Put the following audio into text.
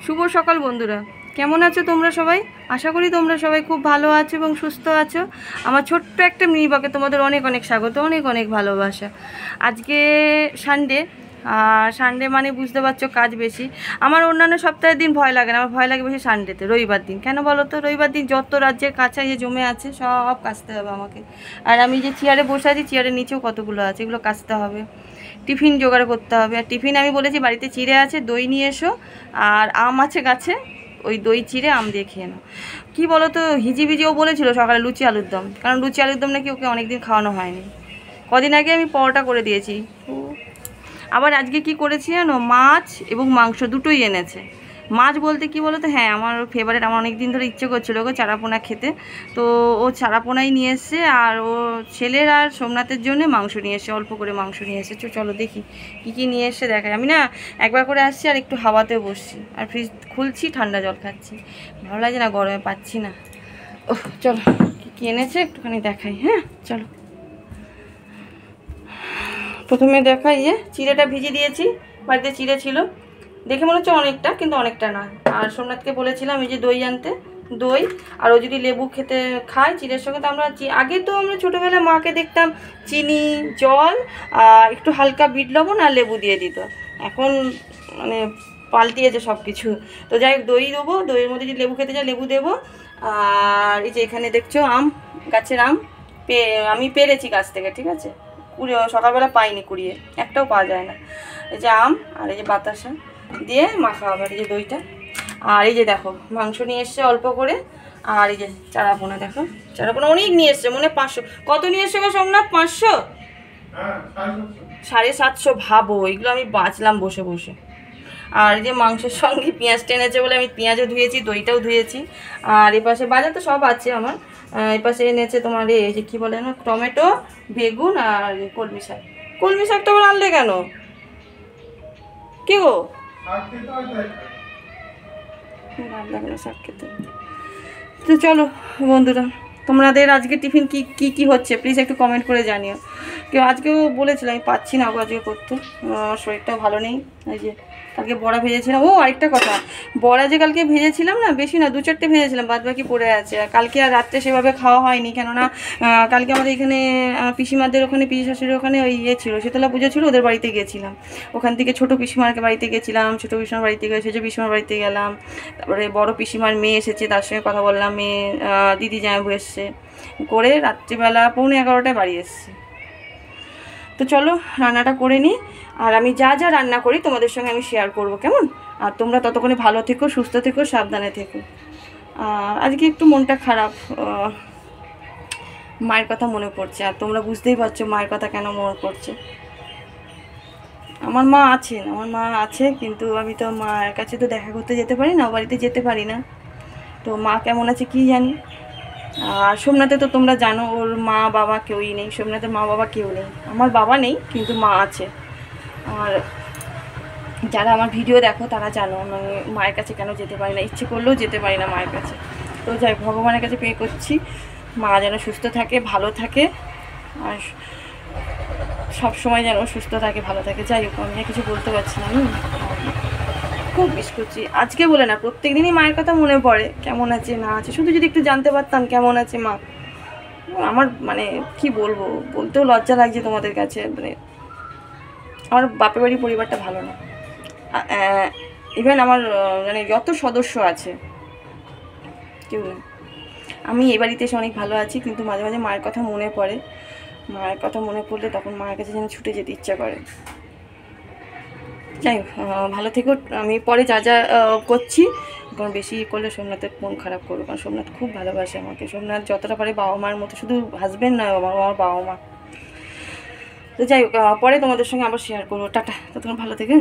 শুভ সকাল বন্ধুরা, কেমন আছো তোমরা সবাই? আশা করি তোমরা সবাই খুব ভালো আছো এবং সুস্থ আছো। আমার ছোট্ট একটা মিনিবাকে তোমাদের অনেক অনেক স্বাগত, অনেক অনেক ভালোবাসা। আজকে সানডে, আর সানডে মানে বুঝতে পারছো কাজ বেশি। আমার অন্যান্য সপ্তাহের দিন ভয় লাগে না, আমার ভয় লাগে বেশি সানডেতে, রবিবার দিন। কেন বলো তো? রবিবার দিন যত রাজ্যের কাঁচা যে জমে আছে সব কাচতে হবে আমাকে। আর আমি যে চেয়ারে বসে আছি, চেয়ারের নিচেও কতগুলো আছে, এগুলো কাচতে হবে। টিফিন জোগাড় করতে হবে। আর টিফিন আমি বলেছি বাড়িতে চিড়ে আছে, দই নিয়ে এসো, আর আম আছে গাছে, ওই দই চিড়ে আম দিয়ে খেয়ে নাও। কী বলো তো, হিজিবিজিও বলেছিল সকালে লুচি আলুর দম, কারণ লুচি আলুর দম নাকি ওকে অনেক দিন খাওয়ানো হয়নি। কদিন আগে আমি পরোটা করে দিয়েছি। আবার আজকে কি করেছি জানো, মাছ এবং মাংস দুটোই এনেছে। মাছ বলতে কি বলো তো, হ্যাঁ আমার ফেভারিট, আমার অনেক দিন ধরে ইচ্ছে করছিল ওকে চারাপোনা খেতে, তো ও চারাপোনাই নিয়ে এসছে। আর ও ছেলের আর সোমনাথের জন্য মাংস নিয়ে এসছে, অল্প করে মাংস নিয়ে এসেছে। চলো দেখি কী কী নিয়ে এসে দেখায়। আমি না একবার করে আসছি আর একটু হাওয়াতে বসছি, আর ফ্রিজ খুলছি, ঠান্ডা জল খাচ্ছি। ভালো লাগে না, গরমে পাচ্ছি না। ও চলো কী কী এনেছে একটুখানি দেখাই। হ্যাঁ চলো, প্রথমে দেখাই যে চিড়েটা ভিজিয়ে দিয়েছি। বাড়িতে চিড়ে ছিল, দেখে মনে হচ্ছে অনেকটা, কিন্তু অনেকটা নয়। আর সোমনাথকে বলেছিলাম এই যে দই আনতে, দই। আর ও যদি লেবু খেতে খায় চিড়ের সঙ্গে, তো আমরা আগে তো আমরা ছোটোবেলায় মাকে দেখতাম চিনি, জল, একটু হালকা বিট লবণ আর লেবু দিয়ে দিত। এখন মানে পাল্টিয়েছে সব কিছু। তো যাই হোক, দই দেবো, দইয়ের মধ্যে যদি লেবু খেতে চাই লেবু দেবো। আর এই যে এখানে দেখছো আম, গাছের আম আমি পেরেছি গাছ থেকে, ঠিক আছে। সকালবেলা পাইনি কুড়িয়ে, একটাও পাওয়া যায় না। এই যে আম আর এই যে বাতাসা দিয়ে মাখা হবে, এই যে দইটা। আর এই যে দেখো মাংস নিয়ে এসছে অল্প করে। আর এই যে চারাপোনা, দেখো চারাপোনা অনেক নিয়ে এসছে, মনে 500। কত নিয়ে এসছে গো সোমনাথ? 500? 750। ভাবো, এগুলো আমি বাঁচলাম বসে বসে। আর এই যে মাংসের সঙ্গে পেঁয়াজ টেনেছে বলে আমি পেঁয়াজও ধুয়েছি, দইটাও ধুয়েছি। আর এপাশে বাজার তো সব আছে আমার। এপাশে এনেছে তোমার এই যে কী বলে না, টমেটো, বেগুন আর কলমি শাক। কলমি শাকটা আবার আনলে কেন? কি গো? ভালো লাগে না শাক খেতে। তো চলো বন্ধুরা, তোমাদের আজকে টিফিন কি কি কি হচ্ছে প্লিজ একটু কমেন্ট করে জানিও। কেউ আজকেও বলেছিলাম আমি পাচ্ছি না আজকে করতে, আমার শরীরটাও ভালো নেই। এই যে কালকে বড়া ভেজেছিলাম। ও আরেকটা কথা, বড়া যে কালকে ভেজেছিলাম না, বেশি না 2-4টে ভেজেছিলাম, বাদ বাকি পড়ে আছে। আর কালকে আর রাত্রে সেভাবে খাওয়া হয়নি, কেননা কালকে আমাদের এখানে পিসিমাদের ওখানে, পিসি শাশুড়ির ওখানে ওই ইয়ে ছিল, শীতলা পুজো ছিল, ওদের বাড়িতে গেছিলাম। ওখান থেকে ছোটো পিসিমার বাড়িতে গেছিলাম, ছোটো পিসিমার বাড়িতে গিয়ে সেজো পিসিমার বাড়িতে গেলাম। তারপরে বড় পিসিমার মেয়ে এসেছে, তার সঙ্গে কথা বললাম, মেয়ে দিদি জামাইবু এসছে, করে রাত্রিবেলা 11:45টায় বাড়ি এসছে। তো চলো রান্নাটা করে নিই, আর আমি যা যা রান্না করি তোমাদের সঙ্গে আমি শেয়ার করব, কেমন? আর তোমরা ততক্ষণে ভালো থেকো, সুস্থ থেকো, সাবধানে থেকো। আর আজকে একটু মনটা খারাপ, মায়ের কথা মনে পড়ছে। আর তোমরা বুঝতেই পারছো মায়ের কথা কেন মনে পড়ছে। আমার মা আছেন, আমার মা আছে, কিন্তু আমি তো মায়ের কাছে তো দেখা করতে যেতে পারি না, বাড়িতে যেতে পারি না। তো মা কেমন আছে কি জানি। আর সোমনাথে তো তোমরা জানো ওর মা বাবা কেউই নেই, সোমনাথের মা বাবা কেউ নেই। আমার বাবা নেই কিন্তু মা আছে। আর যারা আমার ভিডিও দেখো তারা জানো আমি মায়ের কাছে কেন যেতে পারি না, ইচ্ছে করলেও যেতে পারি না মায়ের কাছে। তো যাই ভগবানের কাছে প্রে করছি মা যেন সুস্থ থাকে, ভালো থাকে, আর সব সময় যেন সুস্থ থাকে, ভালো থাকে। যাই হোক, আমি কিছু বলতে পারছি না, খুব মিস করছি। আজকে বলে না, প্রত্যেক দিনই মায়ের কথা মনে পড়ে, কেমন আছে না আছে। শুধু যদি একটু জানতে পারতাম কেমন আছে মা, আমার মানে কি বলবো, বলতেও লজ্জা লাগছে তোমাদের কাছে। মানে আমার বাপের বাড়ির পরিবারটা ভালো না। ইভেন আমার মানে যত সদস্য আছে কেউ নেই। আমি এই বাড়িতে এসে অনেক ভালো আছি, কিন্তু মাঝে মাঝে মায়ের কথা মনে পড়ে। মায়ের কথা মনে পড়লে তখন মায়ের কাছে যেন ছুটে যেতে ইচ্ছা করে। যাই হোক, ভালো থেকো। আমি পরে যা যা করছি, কারণ বেশি করলে সোমনাথের মন খারাপ করবো, কারণ সোমনাথ খুব ভালোবাসে আমাকে। সোমনাথ যতটা পারে বাবা মার মতো, শুধু হাজব্যান্ড নয়, আমার বাবা মা। তো যাই হোক, পরে তোমাদের সঙ্গে আবার শেয়ার করবো। টাটা, ততক্ষণ ভালো থেকে।